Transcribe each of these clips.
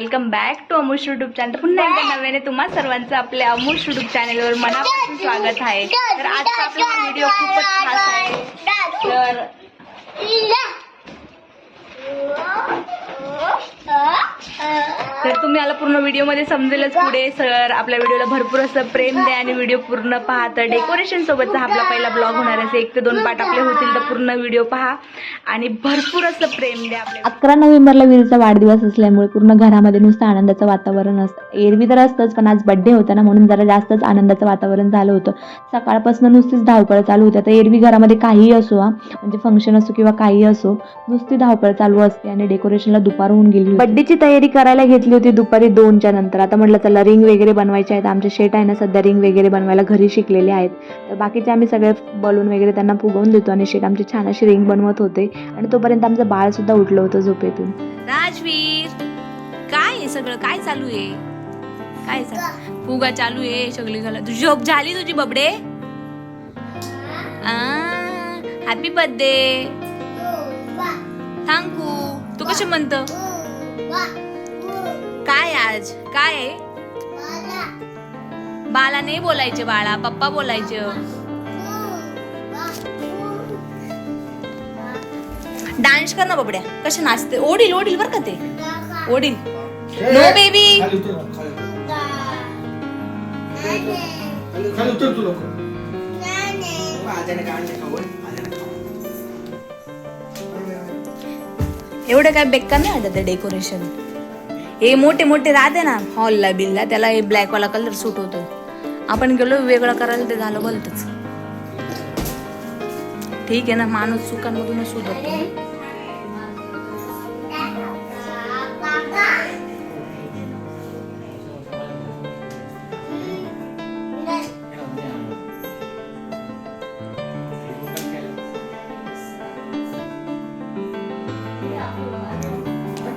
Welcome back to अमुश YouTube channel. पुन्हा एकदा नव्याने तुम्हा सर्वांचं आपल्या अमुश यूट्यूब चॅनलवर मनापासून स्वागत आहे. तर आजचा आपला व्हिडिओ खूपच खास आहे. तर तुम्ही आला पूर्ण व्हिडिओमध्ये समजेलच पुढे. सर आपल्या व्हिडिओला भरपूर असं प्रेम द्या आणि व्हिडिओ पूर्ण पहा. तर डेकोरेशन सोबतचा आपला पहिला ब्लॉग होणार आहे. 1 ते 2 पार्ट आपले होतील. तर पूर्ण व्हिडिओ पहा आणि भरपूर असं प्रेम द्या. 11 नोव्हेंबरला वीरचा वाढदिवस असल्यामुळे पूर्ण घरामध्ये नुसतं आनंदाचं वातावरण असतं. एरवी तर असतंच, पण आज बड्डे होता ना, म्हणून जरा जास्तच आनंदाचं वातावरण झालं होतं. सकाळपासून नुसतीच धावपळ चालू होती. आता एरवी घरामध्ये काहीही असो, म्हणजे फंक्शन असो किंवा काही असो, नुसती धावपळ चालू असते आणि डेकोरेशनला दुपार होऊन गेली. बड्डेची तयारी करायला घेतली होती दुपारी 2च्या नंतर. आता म्हटलं चला रिंग वगैरे बनवायचे आहेत. आमचे शेट आहे ना सध्या रिंग वगैरे बनवायला घरी शिकलेले आहेत. तर बाकीचे आम्ही सगळे बलून वगैरे त्यांना फुगवून देतो आणि शेट आमची छान अशी रिंग बनवत होते. आणि तोपर्यंत आमचं बाळ सुद्धा उठलं होतं झोपेतून. राजवीर काय आहे सगळं, काय चालू आहे? काय फुगा चालू आहे सगळी झालं. तुझी झोप झाली तुझी बबडे? Happy birthday. थँक्यू. तू कसे म्हणत? काय आज काय आहे? बाला नाही बोलायचे, बाळा पप्पा बोलायचे. डान्स कर ना बबड्या. कसे नाचते? ओढील ओढील बर का ते ओढील. No baby. एवढं काय बेकार नाही वाटत डेकोरेशन. हे मोठे मोठे राहते ना हॉलला बिलला, त्याला हे ब्लॅक वाला कलर सूट होतो. आपण गेलो वेगळं करायला ते झालं बोलतच. ठीक आहे ना, माणूस चुकांमधूनच सुधरतो.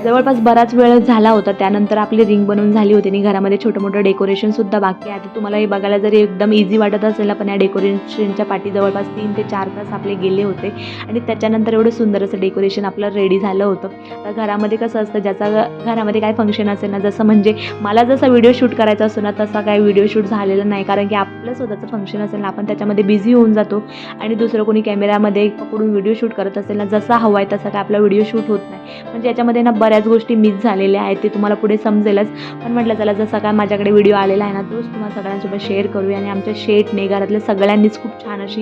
जवळपास बराच वेळ झाला होता. त्यानंतर आपली रिंग बनवून झाली होती आणि घरामध्ये छोटं मोठं डेकोरेशन सुद्धा बाकी आहे. आता तुम्हाला हे बघायला जरी एकदम इझी वाटत असेल ना, पण या डेकोरेशनच्या पाठी जवळपास 3 ते 4 तास आपले गेले होते. आणि त्याच्यानंतर एवढं सुंदर असं डेकोरेशन आपलं रेडी झालं होतं. तर घरामध्ये कसं असतं, ज्याचा घरामध्ये काय फंक्शन असेल ना, जसं म्हणजे मला जसा व्हिडिओ शूट करायचा असतो ना, तसा काय व्हिडिओ शूट झालेला नाही. कारण की आपलं स्वतःचं फंक्शन असेल ना, आपण त्याच्यामध्ये बिझी होऊन जातो आणि दुसरं कोणी कॅमेरामध्ये पकडून व्हिडिओ शूट करत असेल ना, जसा हवा आहे तसा काय आपला व्हिडिओ शूट होत नाही. म्हणजे याच्यामध्ये ना बऱ्याच गोष्टी मिस झालेल्या आहेत, ते तुम्हाला पुढे समजेलच. पण म्हटलं चला जसा काय माझ्याकडे व्हिडिओ आलेला आहे ना, तोच तुम्हाला सगळ्यांसोबत शेअर करूया. आणि आमच्या शेटने घरातल्या सगळ्यांनीच खूप छान अशी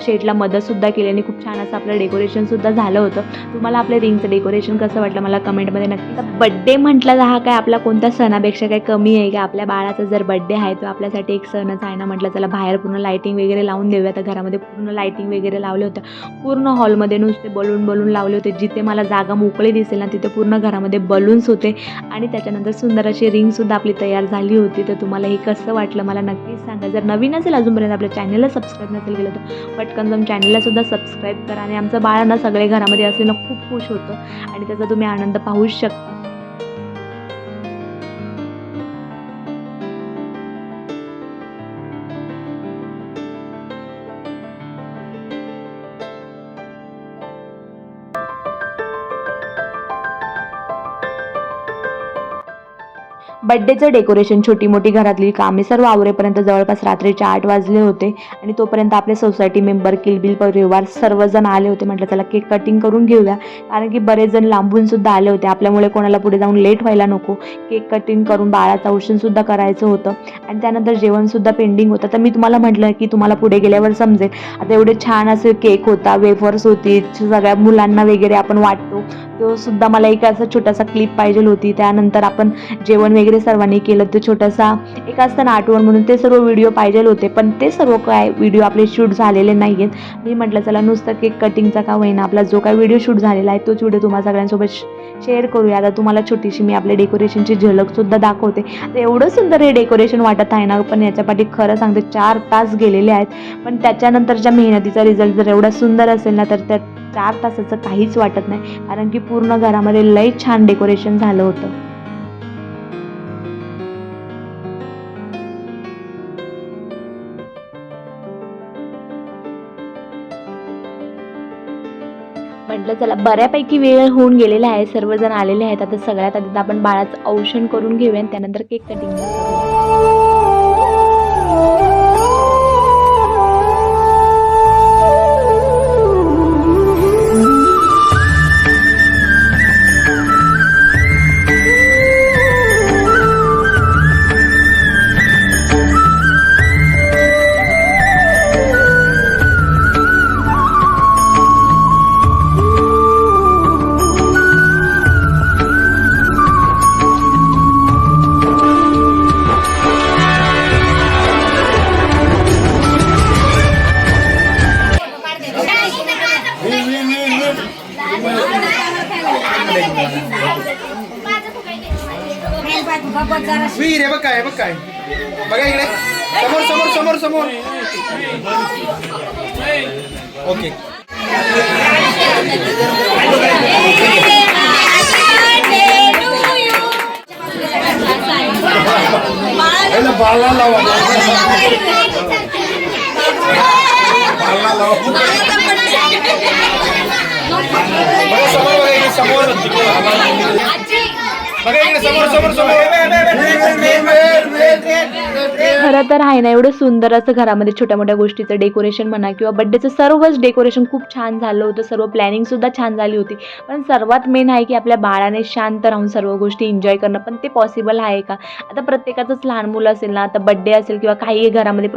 शेटला मदतसुद्धा केली आणि खूप छान असं आपलं डेकोरेशनसुद्धा झालं होतं. तुम्हाला आपल्या रिंगचं डेकोरेशन कसं वाटलं मला कमेंटमध्ये नक्की. बड्डे म्हटलं हा काय आपला कोणत्या सणापेक्षा काही कमी आहे का? आपल्या बाळाचा जर बड्डे आहे तो आपल्यासाठी एक सणच आहे ना. म्हटलं चला बाहेर पूर्ण लाईटिंग वगैरे लावून देऊया. तर घरामध्ये पूर्ण लाईटिंग वगैरे लावले होत्या. पूर्ण हॉलमध्ये नुसते बलून लावले होते. जिथे मला जागा मोकळी दिसेल ना तिथे पूर्ण घरामध्ये बलून्स होते. आणि त्याच्यानंतर सुंदर अशी रिंगसुद्धा आपली तयार झाली होती. तर तुम्हाला हे कसं वाटलं मला नक्कीच सांगा. जर नवीन असेल अजूनपर्यंत आपल्या चॅनलला सबस्क्राईब नसेल केलं तर पटकन जाऊन चॅनलला सुद्धा सबस्क्राईब करा. आणि आमचं बाळांना सगळे घरामध्ये असले ना खूप खुश होतं आणि त्याचा तुम्ही आनंद पाहूच शकता. बड्डेचं डेकोरेशन, छोटी मोठी घरातली कामे सर्व आवरेपर्यंत जवळपास रात्रीचे 8 वाजले होते. आणि तोपर्यंत आपले सोसायटी मेंबर, किलबिल परिवार सर्वजण आले होते. म्हटलं चला केक कटिंग करून घेऊया, कारण की बरेच जण लांबून सुद्धा आले होते. आपल्यामुळे कोणाला पुढे जाऊन लेट व्हायला नको. केक कटिंग करून बाळाचं औषधसुद्धा करायचं होतं आणि त्यानंतर जेवणसुद्धा पेंडिंग होतं. तर मी तुम्हाला म्हटलं की तुम्हाला पुढे गेल्यावर समजेल. आता एवढे छान असे केक होता, वेफर्स होती, सगळ्या मुलांना वगैरे आपण वाटतो तो सुद्धा मला एक असा छोटासा क्लिप पाहिजे होती. त्यानंतर आपण जेवण वगैरे सर्वांनी केलं. ते छोटासा एक असतं ना आठवण म्हणून, ते सर्व व्हिडिओ पाहिजे होते. पण ते सर्व काय व्हिडिओ आपले शूट झालेले नाही आहेत. मी म्हटलं चला नुसतं केक कटिंगचा का होईना आपला जो काय व्हिडिओ शूट झालेला आहे तोच व्हिडिओ तुम्हाला सगळ्यांसोबत शेअर करूया. आता तुम्हाला छोटीशी मी आपल्या डेकोरेशनची झलकसुद्धा दाखवते. तर एवढं सुंदर हे डेकोरेशन वाटत आहे ना, पण याच्यापाठी खरं सांगते 4 तास गेलेले आहेत. पण त्याच्यानंतरच्या मेहनतीचा रिझल्ट जर एवढा सुंदर असेल ना, तर त्या 4 तासाचं काहीच वाटत नाही. कारण की पूर्ण घरामध्ये लई छान डेकोरेशन झालं होतं. म्हटलं तर चला, बऱ्यापैकी वेळ होऊन गेलेला आहे, सर्वजण आलेले आहेत. आता सगळ्यात आधी आपण बाळाचं औषण करून घेऊया आणि त्यानंतर केक कटिंग करूया. वीर हे बघ काय बघा इकडे समोर ओके. बाळाला लावा समोर खरं तर आहे ना, एवढं सुंदर असं घरामध्ये छोट्या मोठ्या गोष्टीचं डेकोरेशन म्हणा किंवा बड्डेचं सर्वच डेकोरेशन खूप छान झालं होतं. सर्व प्लॅनिंगसुद्धा छान झाली होती. पण सर्वात मेन आहे की आपल्या बाळाने शांत राहून सर्व गोष्टी एन्जॉय करणं. पण ते पॉसिबल आहे का? आता प्रत्येकाचंच लहान मुलं असेल ना, आता बड्डे असेल किंवा काही घरामध्ये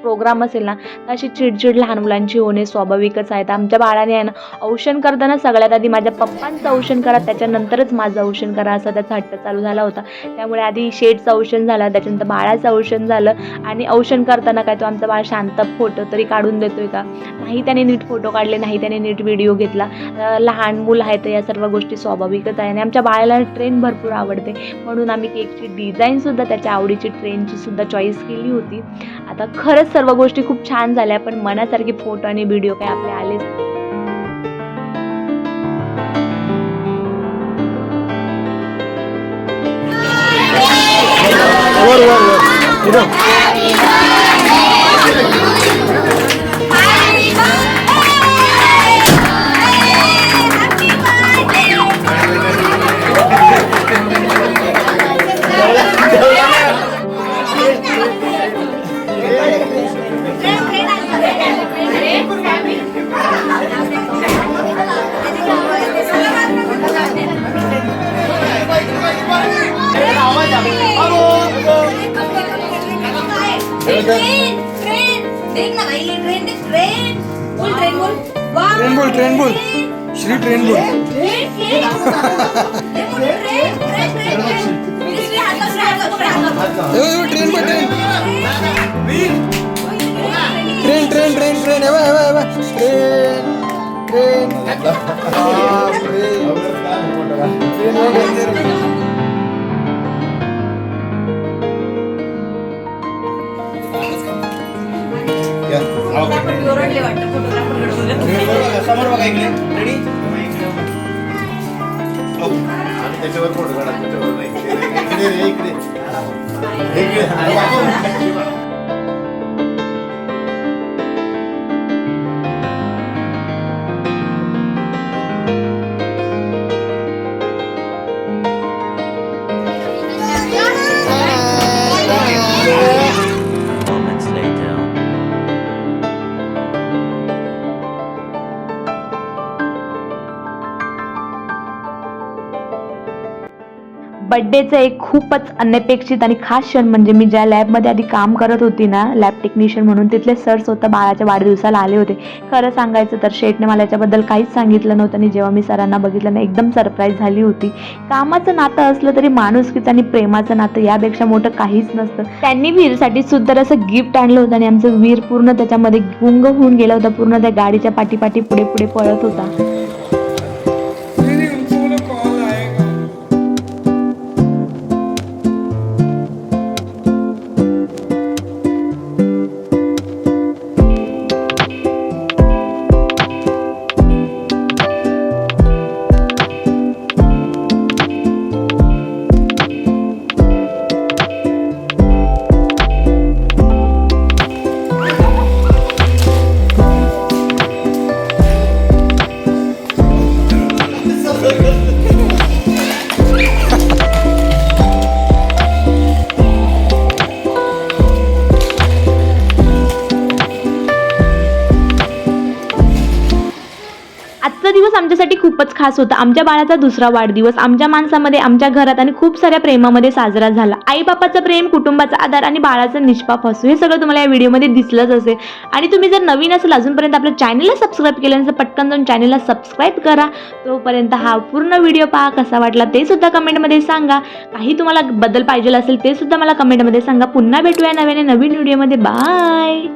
प्रोग्राम असेल ना, तर अशी चिडचिड लहान मुलांची होणे स्वाभाविकच आहे. तर आमच्या बाळाने आहे ना, औषण करताना सगळ्यात आधी माझ्या पप्पांचं औषण करा, त्याच्यानंतरच माझं औषण करा, असा त्याचा हट्ट चालू झाला होता. त्यामुळे आधी शेडचं औषण झालं, त्याच्यानंतर बाळाचं औषण झालं. आणि औषण करताना काय, तो आमचा बाळ शांत फोटो तरी काढून देतोय का? नाही त्याने नीट फोटो काढले, नाही त्याने नीट व्हिडिओ घेतला. लहान मुलं आहे तर या सर्व गोष्टी स्वाभाविकच आहे. आणि आमच्या बाळाला ट्रेन भरपूर आवडते, म्हणून आम्ही केकची डिझाईनसुद्धा त्याच्या आवडीची ट्रेनची सुद्धा चॉईस केली होती. आता खरंच सर्व गोष्टी खूप छान झाल्या, पण मनासारखे फोटो आणि व्हिडिओ काय आपले आलेच. ट्रेन बोल श्री ट्रेन बोल. ट्रेन समोर बघा इकडे. रेडी? त्याच्यावर फोटो काढा. इकडे बड्डेचं एक खूपच अनपेक्षित आणि खास क्षण म्हणजे मी ज्या लॅबमध्ये आधी काम करत होती ना, लॅब टेक्निशियन म्हणून, तिथले सर स्वतः बाळाच्या वाढदिवसाला आले होते. खरं सांगायचं तर शेठने मला याच्याबद्दल काहीच सांगितलं नव्हतं आणि जेव्हा मी सरांना बघितलं ना, एकदम सरप्राईज झाली होती. कामाचं नातं असलं तरी माणुसकीचं आणि प्रेमाचं नातं यापेक्षा मोठं काहीच नसतं. त्यांनी वीरसाठी सुद्धा असं गिफ्ट आणलं होतं आणि आमचं वीर पूर्ण त्याच्यामध्ये गुंग होऊन गेला होता. पूर्ण त्या गाडीच्या पाठी पुढे पळत होता. आजचा दिवस आमच्यासाठी खूपच खास होता. आमच्या बाळाचा दुसरा वाढदिवस आमच्या माणसामध्ये, आमच्या घरात आणि खूप साऱ्या प्रेमामध्ये साजरा झाला. आई बापाचं प्रेम, कुटुंबाचा आधार आणि बाळाचा निष्पाप हसू हे सगळं तुम्हाला या व्हिडिओमध्ये दिसलंच असेल. आणि तुम्ही जर नवीन असेल अजूनपर्यंत आपल्या चॅनलला सबस्क्राईब केलं नसेल, पटकन जाऊन चॅनलला सबस्क्राईब करा. तोपर्यंत हा पूर्ण व्हिडिओ पहा, कसा वाटला ते सुद्धा कमेंटमध्ये सांगा. काही तुम्हाला बदल पाहिजे असेल ते सुद्धा मला कमेंटमध्ये सांगा. पुन्हा भेटूया नवीन व्हिडिओमध्ये. बाय.